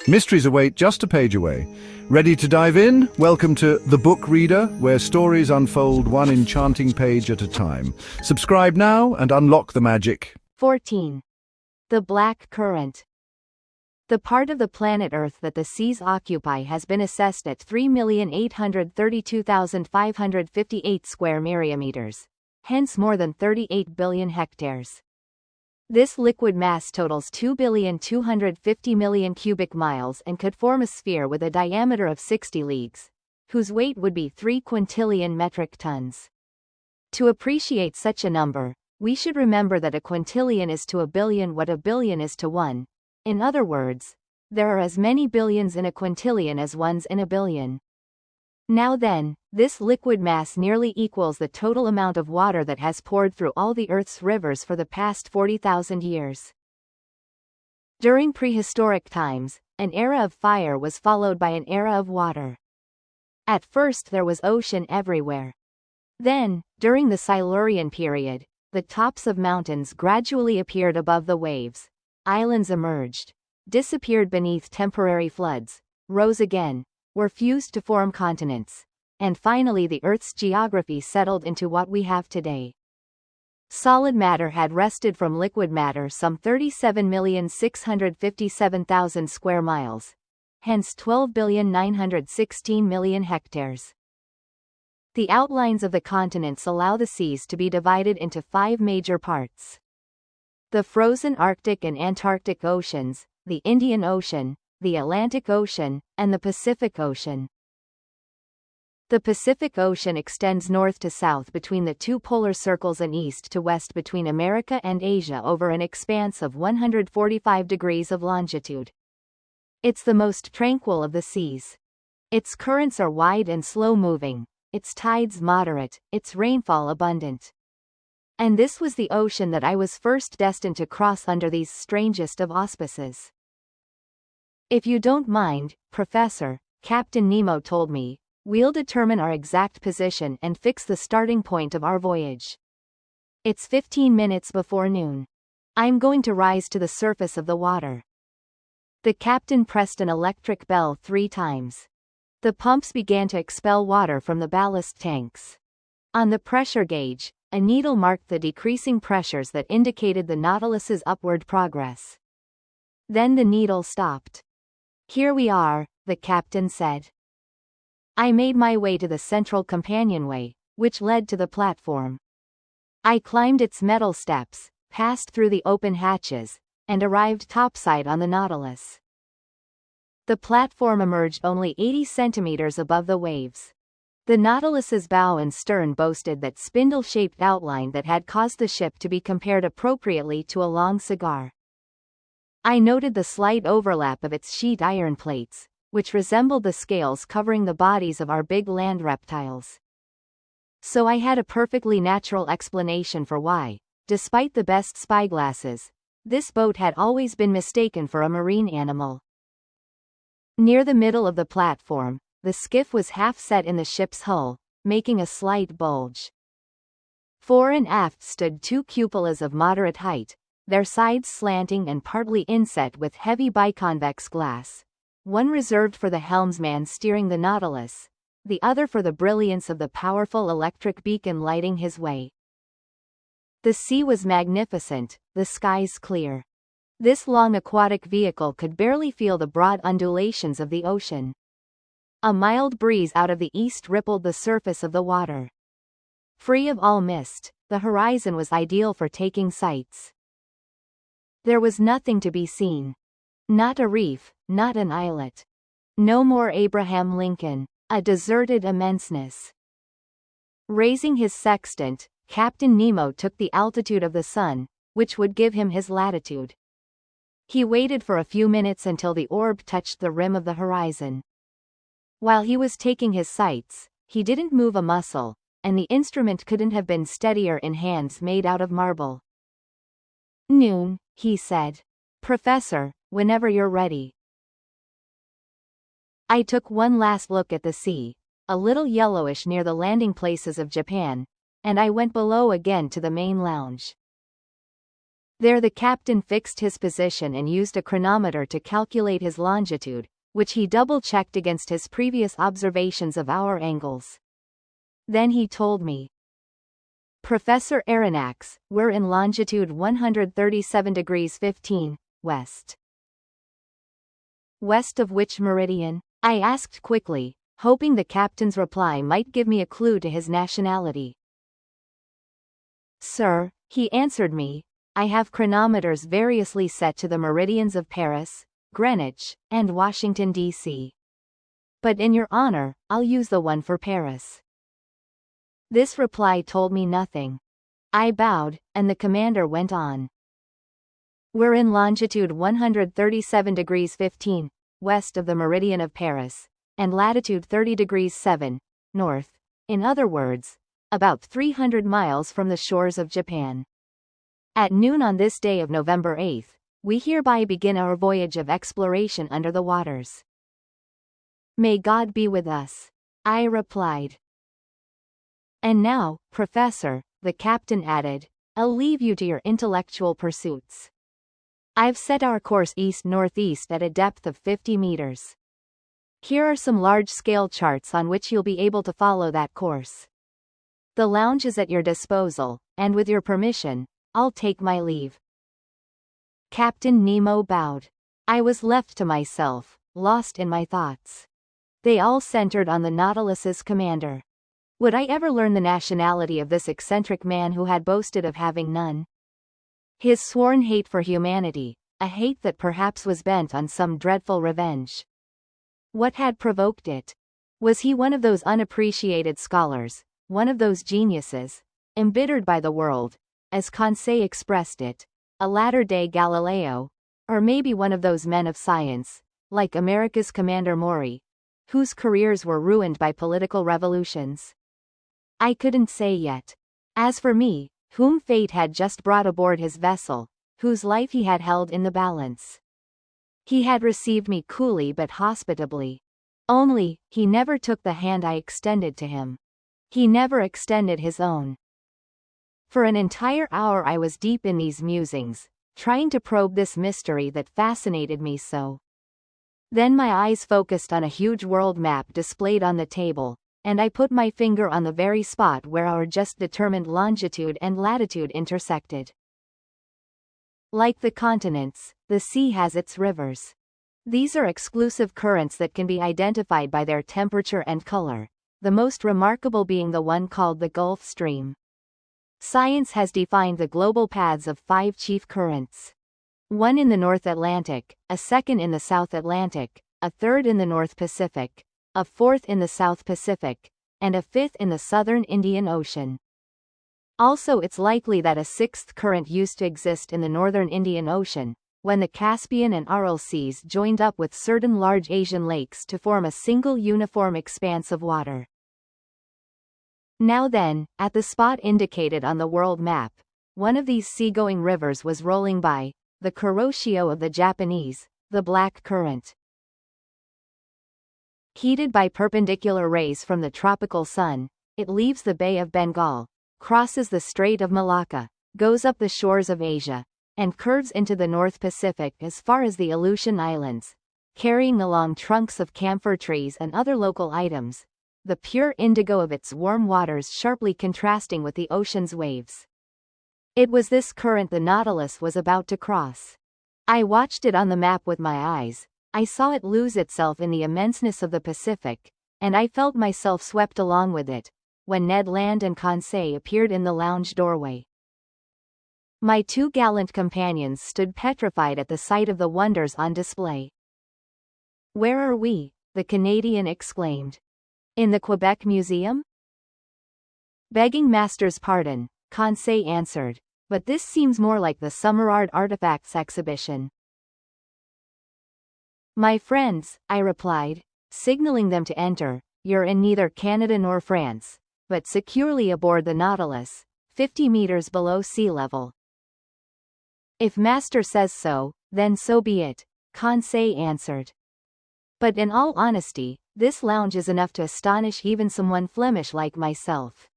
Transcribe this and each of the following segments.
Mysteries await just a page away. Ready to dive in? Welcome to The Book Reader, where stories unfold one enchanting page at a time. Subscribe now and unlock the magic. 14. The Black Current. The part of the planet Earth that the seas occupy has been assessed at 3,832,558 square millimeters, hence more than 38 billion hectares. This liquid mass totals 2,250,000,000 cubic miles and could form a sphere with a diameter of 60 leagues, whose weight would be 3 quintillion metric tons. To appreciate such a number, we should remember that a quintillion is to a billion what a billion is to one. In other words, there are as many billions in a quintillion as ones in a billion. Now then, this liquid mass nearly equals the total amount of water that has poured through all the Earth's rivers for the past 40,000 years. During prehistoric times, an era of fire was followed by an era of water. At first there was ocean everywhere. Then, during the Silurian period, the tops of mountains gradually appeared above the waves, islands emerged, disappeared beneath temporary floods, rose again, were fused to form continents, and finally the Earth's geography settled into what we have today. Solid matter had wrested from liquid matter some 37,657,000 square miles, hence 12,916,000,000 hectares. The outlines of the continents allow the seas to be divided into 5 major parts. The frozen Arctic and Antarctic Oceans, the Indian Ocean, the Atlantic Ocean, and the Pacific Ocean. The Pacific Ocean extends north to south between the 2 polar circles and east to west between America and Asia over an expanse of 145 degrees of longitude. It's the most tranquil of the seas. Its currents are wide and slow-moving, its tides moderate, its rainfall abundant. And this was the ocean that I was first destined to cross under these strangest of auspices. "If you don't mind, Professor," Captain Nemo told me, "we'll determine our exact position and fix the starting point of our voyage. It's 15 minutes before noon. I'm going to rise to the surface of the water." The captain pressed an electric bell 3 times. The pumps began to expel water from the ballast tanks. On the pressure gauge, a needle marked the decreasing pressures that indicated the Nautilus's upward progress. Then the needle stopped. "Here we are," the captain said. I made my way to the central companionway, which led to the platform. I climbed its metal steps, passed through the open hatches, and arrived topside on the Nautilus. The platform emerged only 80 centimeters above the waves. The Nautilus's bow and stern boasted that spindle-shaped outline that had caused the ship to be compared appropriately to a long cigar. I noted the slight overlap of its sheet iron plates, which resembled the scales covering the bodies of our big land reptiles. So I had a perfectly natural explanation for why, despite the best spyglasses, this boat had always been mistaken for a marine animal. Near the middle of the platform, the skiff was half set in the ship's hull, making a slight bulge. Fore and aft stood 2 cupolas of moderate height, their sides slanting and partly inset with heavy biconvex glass, one reserved for the helmsman steering the Nautilus, the other for the brilliance of the powerful electric beacon lighting his way. The sea was magnificent, the skies clear. This long aquatic vehicle could barely feel the broad undulations of the ocean. A mild breeze out of the east rippled the surface of the water. Free of all mist, the horizon was ideal for taking sights. There was nothing to be seen. Not a reef, not an islet. No more Abraham Lincoln, a deserted immenseness. Raising his sextant, Captain Nemo took the altitude of the sun, which would give him his latitude. He waited for a few minutes until the orb touched the rim of the horizon. While he was taking his sights, he didn't move a muscle, and the instrument couldn't have been steadier in hands made out of marble. "Noon," he said. "Professor, whenever you're ready." I took one last look at the sea, a little yellowish near the landing places of Japan, and I went below again to the main lounge. There the captain fixed his position and used a chronometer to calculate his longitude, which he double-checked against his previous observations of hour angles. Then he told me, "Professor Aronnax, we're in longitude 137 degrees 15, west." West of which meridian? I asked quickly, hoping the captain's reply might give me a clue to his nationality. "Sir," he answered me, "I have chronometers variously set to the meridians of Paris, Greenwich, and Washington, D.C. But in your honor, I'll use the one for Paris." This reply told me nothing. I bowed, and the commander went on. "We're in longitude 137 degrees 15, west of the meridian of Paris, and latitude 30 degrees 7, north, in other words, about 300 miles from the shores of Japan. At noon on this day of November 8th, we hereby begin our voyage of exploration under the waters." "May God be with us," I replied. "And now, Professor," the captain added, "I'll leave you to your intellectual pursuits. I've set our course east-northeast at a depth of 50 meters. Here are some large-scale charts on which you'll be able to follow that course. The lounge is at your disposal, and with your permission, I'll take my leave." Captain Nemo bowed. I was left to myself, lost in my thoughts. They all centered on the Nautilus's commander. Would I ever learn the nationality of this eccentric man who had boasted of having none? His sworn hate for humanity, a hate that perhaps was bent on some dreadful revenge. What had provoked it? Was he one of those unappreciated scholars, one of those geniuses, embittered by the world, as Conseil expressed it, a latter-day Galileo, or maybe one of those men of science, like America's Commander Maury, whose careers were ruined by political revolutions? I couldn't say yet. As for me, whom fate had just brought aboard his vessel, whose life he had held in the balance, he had received me coolly but hospitably. Only, he never took the hand I extended to him. He never extended his own. For an entire hour I was deep in these musings, trying to probe this mystery that fascinated me so. Then my eyes focused on a huge world map displayed on the table, and I put my finger on the very spot where our just determined longitude and latitude intersected. Like the continents, the sea has its rivers. These are exclusive currents that can be identified by their temperature and color, the most remarkable being the one called the Gulf Stream. Science has defined the global paths of 5 chief currents. One in the North Atlantic, a second in the South Atlantic, a third in the North Pacific, a fourth in the South Pacific, and a fifth in the Southern Indian Ocean. Also, it's likely that a sixth current used to exist in the Northern Indian Ocean, when the Caspian and Aral Seas joined up with certain large Asian lakes to form a single uniform expanse of water. Now then, at the spot indicated on the world map, one of these seagoing rivers was rolling by, the Kuroshio of the Japanese, the Black Current. Heated by perpendicular rays from the tropical sun, it leaves the Bay of Bengal, crosses the Strait of Malacca, goes up the shores of Asia, and curves into the North Pacific as far as the Aleutian Islands, carrying along trunks of camphor trees and other local items, the pure indigo of its warm waters sharply contrasting with the ocean's waves. It was this current the Nautilus was about to cross. I watched it on the map with my eyes, I saw it lose itself in the immenseness of the Pacific, and I felt myself swept along with it, when Ned Land and Conseil appeared in the lounge doorway. My 2 gallant companions stood petrified at the sight of the wonders on display. "Where are we?" the Canadian exclaimed. "In the Quebec Museum?" "Begging master's pardon," Conseil answered, "but this seems more like the Summerard Artifacts exhibition." "My friends," I replied, signaling them to enter, "you're in neither Canada nor France, but securely aboard the Nautilus, 50 meters below sea level." "If master says so, then so be it," Conseil answered. "But in all honesty, this lounge is enough to astonish even someone Flemish like myself."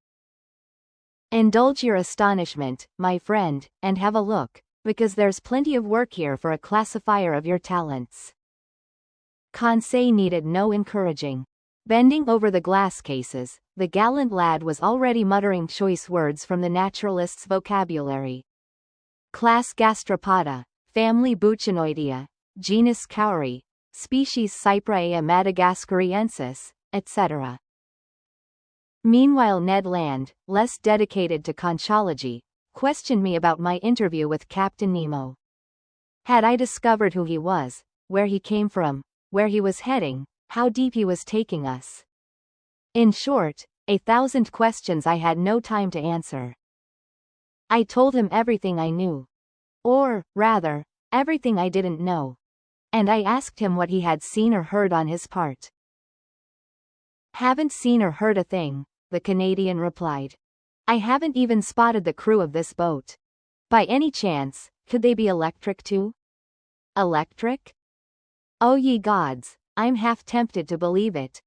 "Indulge your astonishment, my friend, and have a look," Because there's plenty of work here for a classifier of your talents. Conseil needed no encouraging. Bending over the glass cases, the gallant lad was already muttering choice words from the naturalist's vocabulary. Class Gastropoda, family Buccinoidea, genus Cowrie, species Cypraea madagascariensis, etc. Meanwhile Ned Land, less dedicated to conchology, questioned me about my interview with Captain Nemo. Had I discovered who he was, where he came from, where he was heading, how deep he was taking us? In short, 1,000 questions I had no time to answer. I told him everything I knew. Or, rather, everything I didn't know. And I asked him what he had seen or heard on his part. Haven't seen or heard a thing, the Canadian replied. I haven't even spotted the crew of this boat. By any chance, could they be electric too? Electric? Oh ye gods, I'm half tempted to believe it.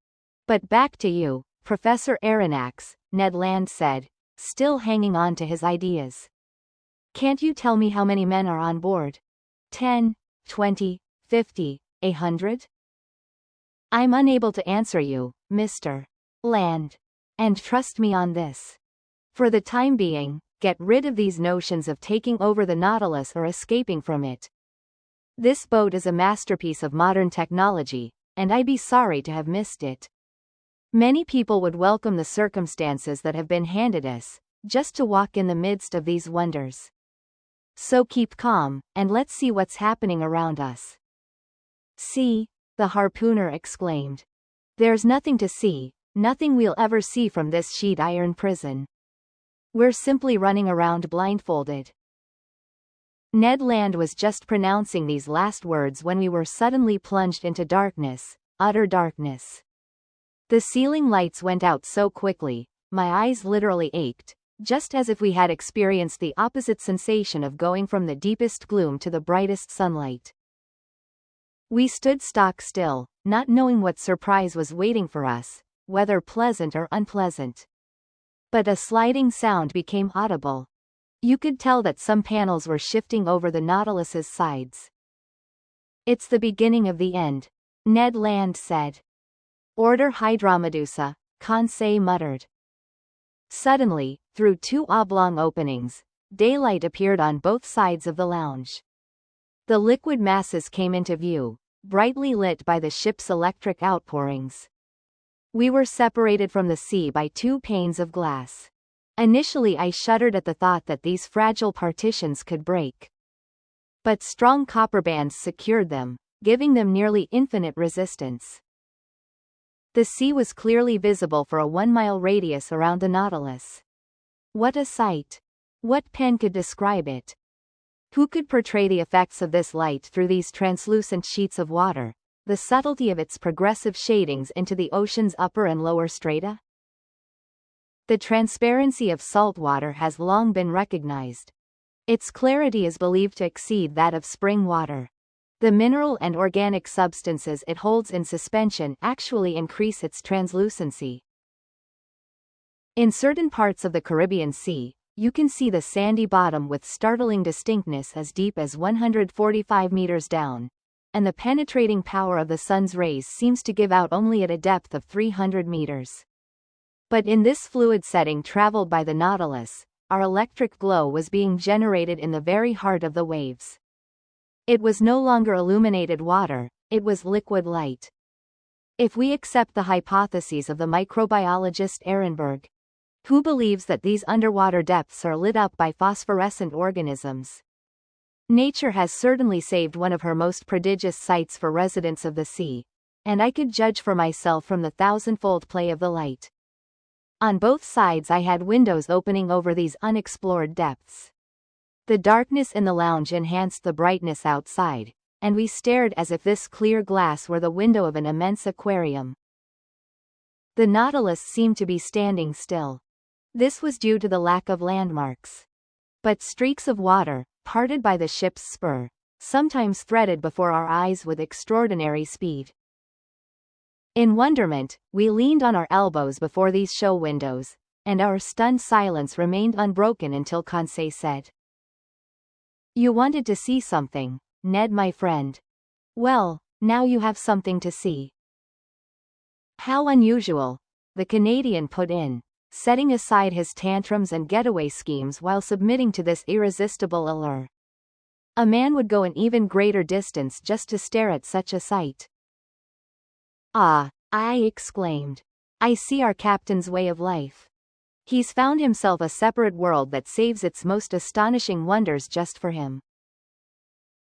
But back to you, Professor Aronnax, Ned Land said, still hanging on to his ideas. Can't you tell me how many men are on board? 10, 20, 50, 100? I'm unable to answer you, Mr. Land. And trust me on this. For the time being, get rid of these notions of taking over the Nautilus or escaping from it. This boat is a masterpiece of modern technology, and I'd be sorry to have missed it. Many people would welcome the circumstances that have been handed us, just to walk in the midst of these wonders. So keep calm, and let's see what's happening around us. See, the harpooner exclaimed. There's nothing to see, nothing we'll ever see from this sheet iron prison. We're simply running around blindfolded. Ned Land was just pronouncing these last words when we were suddenly plunged into darkness, utter darkness. The ceiling lights went out so quickly, my eyes literally ached, just as if we had experienced the opposite sensation of going from the deepest gloom to the brightest sunlight. We stood stock still, not knowing what surprise was waiting for us, whether pleasant or unpleasant. But a sliding sound became audible. You could tell that some panels were shifting over the Nautilus's sides. It's the beginning of the end, Ned Land said. Order Hydromedusa, Conseil muttered. Suddenly, through two oblong openings, daylight appeared on both sides of the lounge. The liquid masses came into view, brightly lit by the ship's electric outpourings. We were separated from the sea by 2 panes of glass. Initially I shuddered at the thought that these fragile partitions could break. But strong copper bands secured them, giving them nearly infinite resistance. The sea was clearly visible for a 1-mile radius around the Nautilus. What a sight! What pen could describe it? Who could portray the effects of this light through these translucent sheets of water, the subtlety of its progressive shadings into the ocean's upper and lower strata? The transparency of salt water has long been recognized. Its clarity is believed to exceed that of spring water. The mineral and organic substances it holds in suspension actually increase its translucency. In certain parts of the Caribbean Sea, you can see the sandy bottom with startling distinctness as deep as 145 meters down, and the penetrating power of the sun's rays seems to give out only at a depth of 300 meters. But in this fluid setting traveled by the Nautilus, our electric glow was being generated in the very heart of the waves. It was no longer illuminated water, it was liquid light. If we accept the hypotheses of the microbiologist Ehrenberg, who believes that these underwater depths are lit up by phosphorescent organisms, nature has certainly saved one of her most prodigious sights for residents of the sea, and I could judge for myself from the thousandfold play of the light. On both sides I had windows opening over these unexplored depths. The darkness in the lounge enhanced the brightness outside, and we stared as if this clear glass were the window of an immense aquarium. The Nautilus seemed to be standing still. This was due to the lack of landmarks. But streaks of water, parted by the ship's spur, sometimes threaded before our eyes with extraordinary speed. In wonderment, we leaned on our elbows before these show windows, and our stunned silence remained unbroken until Conseil said, You wanted to see something, Ned my friend. Well, now you have something to see. How unusual, the Canadian put in, setting aside his tantrums and getaway schemes while submitting to this irresistible allure. A man would go an even greater distance just to stare at such a sight. Ah, I exclaimed. I see our captain's way of life. He's found himself a separate world that saves its most astonishing wonders just for him.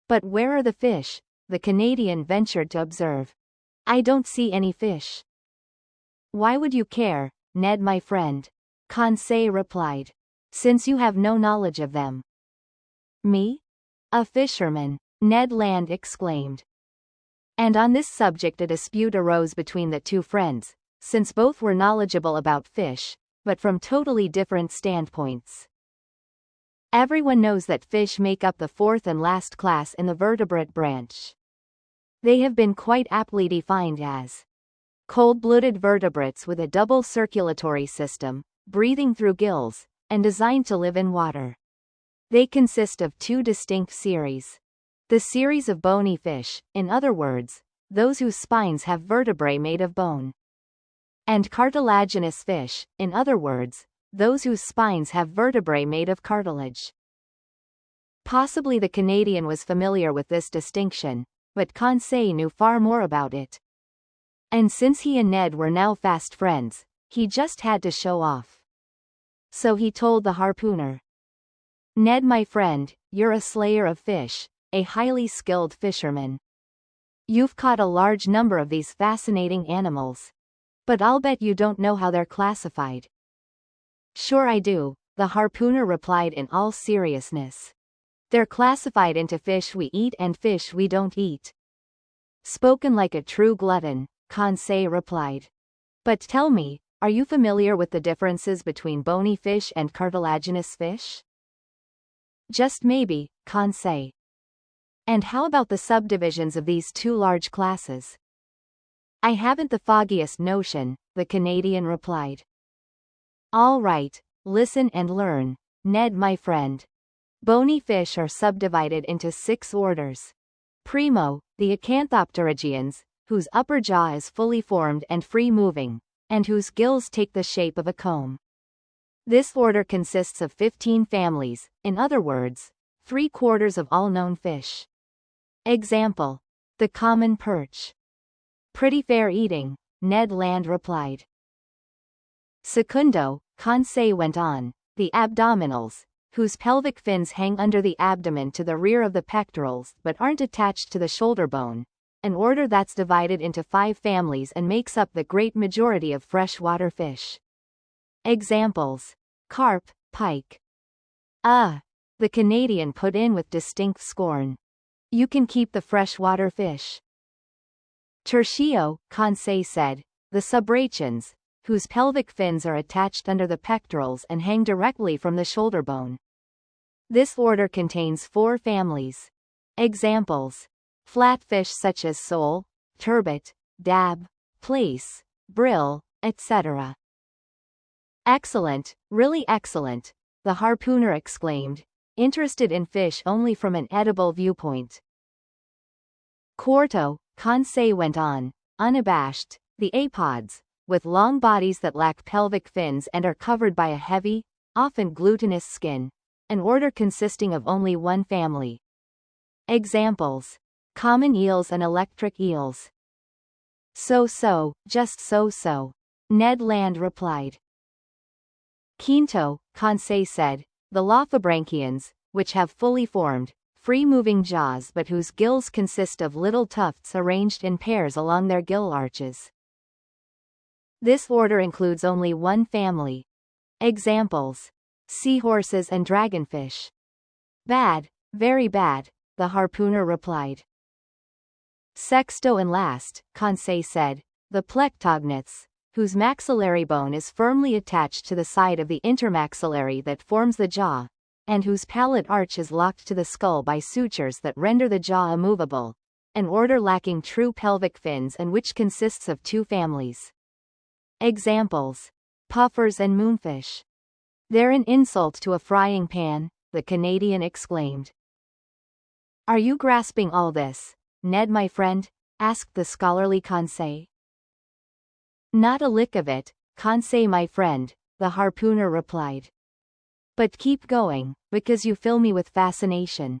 But where are the fish? The Canadian ventured to observe. I don't see any fish. Why would you care, Ned my friend? Conseil replied. Since you have no knowledge of them. Me? A fisherman, Ned Land exclaimed. And on this subject a dispute arose between the two friends, since both were knowledgeable about fish, but from totally different standpoints. Everyone knows that fish make up the fourth and last class in the vertebrate branch. They have been quite aptly defined as cold-blooded vertebrates with a double circulatory system, breathing through gills, and designed to live in water. They consist of two distinct series. The series of bony fish, in other words, those whose spines have vertebrae made of bone. And cartilaginous fish, in other words, those whose spines have vertebrae made of cartilage. Possibly the Canadian was familiar with this distinction, but Conseil knew far more about it. And since he and Ned were now fast friends, he just had to show off. So he told the harpooner. Ned my friend, you're a slayer of fish, a highly skilled fisherman. You've caught a large number of these fascinating animals. But I'll bet you don't know how they're classified. Sure I do, the harpooner replied in all seriousness. They're classified into fish we eat and fish we don't eat. Spoken like a true glutton, Conseil replied. But tell me, are you familiar with the differences between bony fish and cartilaginous fish? Just maybe, Conseil. And how about the subdivisions of these two large classes? I haven't the foggiest notion, the Canadian replied. All right, listen and learn, Ned my friend. Bony fish are subdivided into 6 orders. Primo, the acanthopterygians, whose upper jaw is fully formed and free-moving, and whose gills take the shape of a comb. This order consists of 15 families, in other words, 3/4 of all known fish. Example. The common perch. Pretty fair eating, Ned Land replied. Secundo, Conseil went on, the abdominals, whose pelvic fins hang under the abdomen to the rear of the pectorals but aren't attached to the shoulder bone, an order that's divided into 5 families and makes up the great majority of freshwater fish. Examples. Carp, pike. The Canadian put in with distinct scorn. You can keep the freshwater fish. Tertio, Conseil said, the subrachians, whose pelvic fins are attached under the pectorals and hang directly from the shoulder bone. This order contains 4 families. Examples. Flatfish such as sole, turbot, dab, plaice, brill, etc. Excellent, really excellent, the harpooner exclaimed, interested in fish only from an edible viewpoint. Quarto, Conseil went on, unabashed, the apods, with long bodies that lack pelvic fins and are covered by a heavy, often glutinous skin, an order consisting of only 1 family. Examples. Common eels and electric eels. So, just so, Ned Land replied. Quinto, Conseil said, the lophobranchians, which have fully formed, free-moving jaws but whose gills consist of little tufts arranged in pairs along their gill arches. This order includes only 1 family. Examples. Seahorses and dragonfish. Bad, very bad, the harpooner replied. Sexto and last, Conseil said, the plectognaths, whose maxillary bone is firmly attached to the side of the intermaxillary that forms the jaw, and whose palate arch is locked to the skull by sutures that render the jaw immovable, an order lacking true pelvic fins and which consists of 2 families. Examples. Puffers and moonfish. They're an insult to a frying pan, the Canadian exclaimed. Are you grasping all this, Ned my friend? Asked the scholarly Conseil. Not a lick of it, Conseil my friend, the harpooner replied. But keep going, because you fill me with fascination.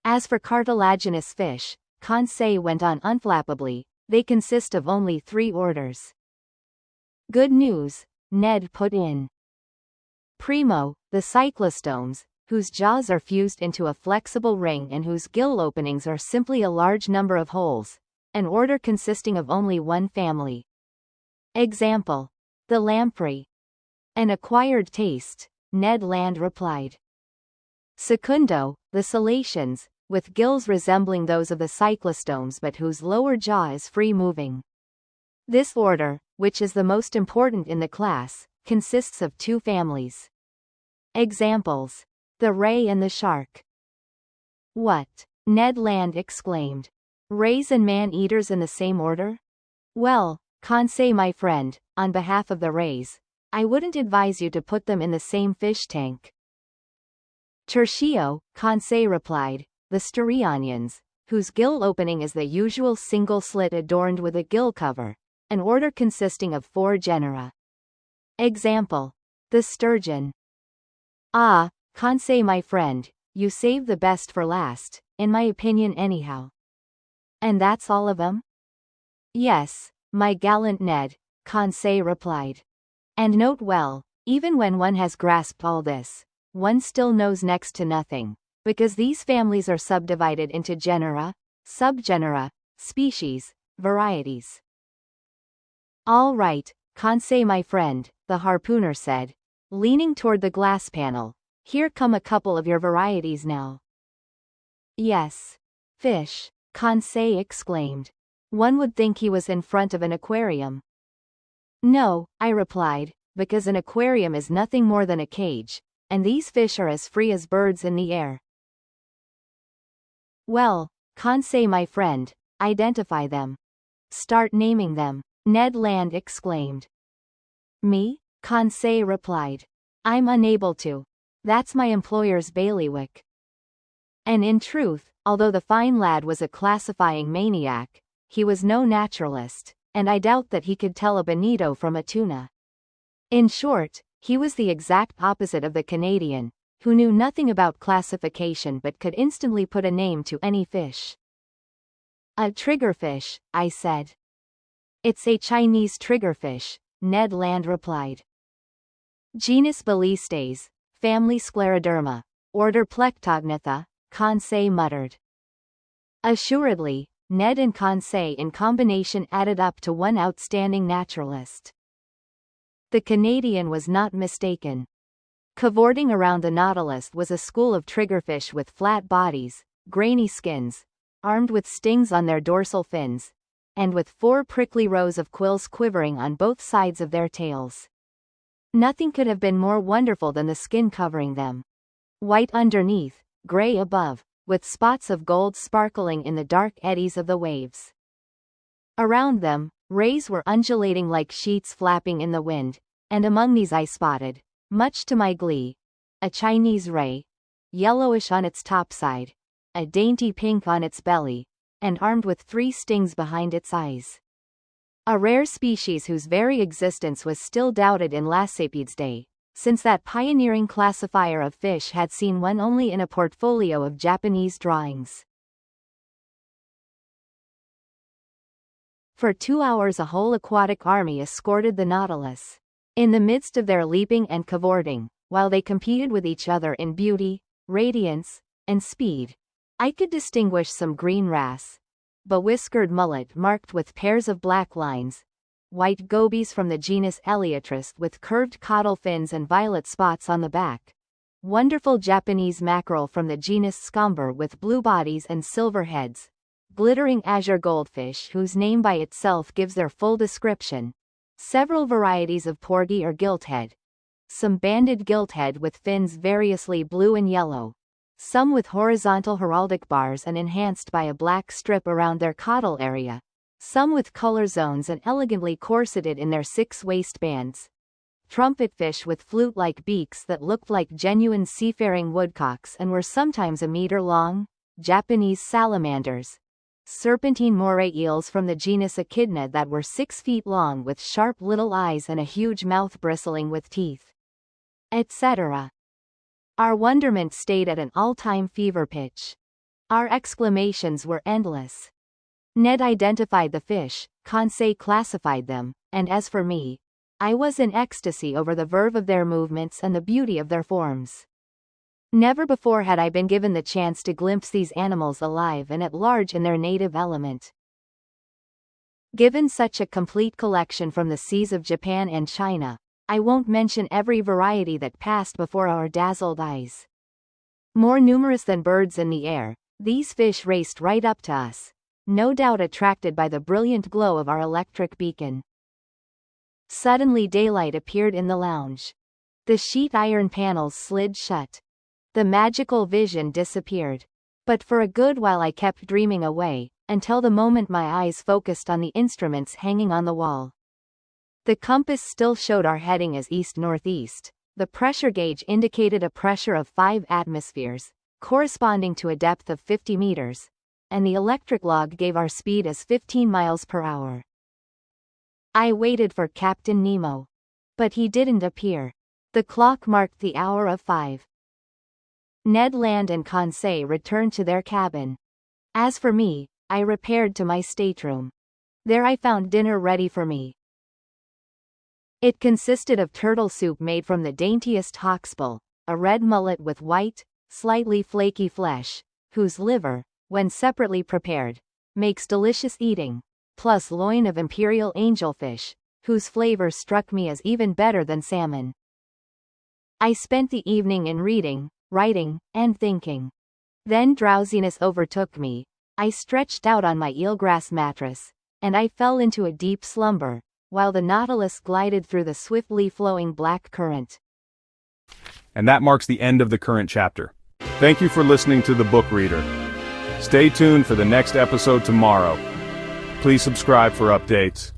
As for cartilaginous fish, Conseil went on unflappably, they consist of only 3 orders. Good news, Ned put in. Primo, the cyclostomes, whose jaws are fused into a flexible ring and whose gill openings are simply a large number of holes, an order consisting of only 1 family. Example. The lamprey. An acquired taste, Ned Land replied. Secundo, the cetaceans, with gills resembling those of the cyclostomes but whose lower jaw is free-moving. This order, which is the most important in the class, consists of 2 families. Examples. The ray and the shark. What? Ned Land exclaimed. Rays and man-eaters in the same order? Well, Conseil my friend, on behalf of the rays, I wouldn't advise you to put them in the same fish tank. Tertio, Conseil replied, the sternions, whose gill opening is the usual single slit adorned with a gill cover, an order consisting of 4 genera. Example. The sturgeon. Ah, Conseil my friend, you saved the best for last, in my opinion anyhow. And that's all of them? Yes, my gallant Ned, Conseil replied. And note well, even when one has grasped all this, one still knows next to nothing, because these families are subdivided into genera, subgenera, species, varieties. All right, Conseil my friend, the harpooner said, leaning toward the glass panel, here come a couple of your varieties now. Yes. Fish, Conseil exclaimed. One would think he was in front of an aquarium. No, I replied, because an aquarium is nothing more than a cage, and these fish are as free as birds in the air. Well, Conseil my friend, identify them. Start naming them, Ned Land exclaimed. Me? Conseil replied. I'm unable to. That's my employer's bailiwick. And in truth, although the fine lad was a classifying maniac, he was no naturalist, and I doubt that he could tell a bonito from a tuna. In short, he was the exact opposite of the Canadian, who knew nothing about classification but could instantly put a name to any fish. A triggerfish, I said. It's a Chinese triggerfish, Ned Land replied. Genus Balistes, family Scleroderma, order Plectognatha, Conseil muttered. Assuredly, Ned and Conseil in combination added up to one outstanding naturalist. The Canadian was not mistaken. Cavorting around the Nautilus was a school of triggerfish with flat bodies, grainy skins, armed with stings on their dorsal fins, and with 4 prickly rows of quills quivering on both sides of their tails. Nothing could have been more wonderful than the skin covering them. White underneath, gray above, with spots of gold sparkling in the dark eddies of the waves. Around them, rays were undulating like sheets flapping in the wind, and among these I spotted, much to my glee, a Chinese ray, yellowish on its topside, a dainty pink on its belly, and armed with 3 stings behind its eyes. A rare species whose very existence was still doubted in Lacepède's day, since that pioneering classifier of fish had seen one only in a portfolio of Japanese drawings. For 2 hours a whole aquatic army escorted the Nautilus. In the midst of their leaping and cavorting, while they competed with each other in beauty, radiance, and speed, I could distinguish some green wrasse, bewhiskered mullet marked with pairs of black lines, white gobies from the genus Eleotris with curved caudal fins and violet spots on the back, wonderful Japanese mackerel from the genus Scomber with blue bodies and silver heads, glittering azure goldfish whose name by itself gives their full description, several varieties of porgy or gilthead, some banded gilthead with fins variously blue and yellow, some with horizontal heraldic bars and enhanced by a black strip around their caudal area, some with color zones and elegantly corseted in their 6 waistbands, trumpetfish with flute-like beaks that looked like genuine seafaring woodcocks and were sometimes a meter long, Japanese salamanders, serpentine moray eels from the genus Echidna that were 6 feet long with sharp little eyes and a huge mouth bristling with teeth, etc. Our wonderment stayed at an all-time fever pitch. Our exclamations were endless. Ned identified the fish, Conseil classified them, and as for me, I was in ecstasy over the verve of their movements and the beauty of their forms. Never before had I been given the chance to glimpse these animals alive and at large in their native element. Given such a complete collection from the seas of Japan and China, I won't mention every variety that passed before our dazzled eyes. More numerous than birds in the air, these fish raced right up to us, no doubt attracted by the brilliant glow of our electric beacon. Suddenly daylight appeared in the lounge. The sheet iron panels slid shut. The magical vision disappeared. But for a good while I kept dreaming away, until the moment my eyes focused on the instruments hanging on the wall. The compass still showed our heading as east-northeast. The pressure gauge indicated a pressure of 5 atmospheres, corresponding to a depth of 50 meters, and the electric log gave our speed as 15 miles per hour. I waited for Captain Nemo. But he didn't appear. The clock marked the hour of 5. Ned Land and Conseil returned to their cabin. As for me, I repaired to my stateroom. There I found dinner ready for me. It consisted of turtle soup made from the daintiest hawksbill, a red mullet with white, slightly flaky flesh, whose liver, when separately prepared, makes delicious eating, plus loin of imperial angelfish, whose flavor struck me as even better than salmon. I spent the evening in reading, writing, and thinking. Then drowsiness overtook me. I stretched out on my eelgrass mattress, and I fell into a deep slumber, while the Nautilus glided through the swiftly flowing black current. And that marks the end of the current chapter. Thank you for listening to The Book Reader. Stay tuned for the next episode tomorrow. Please subscribe for updates.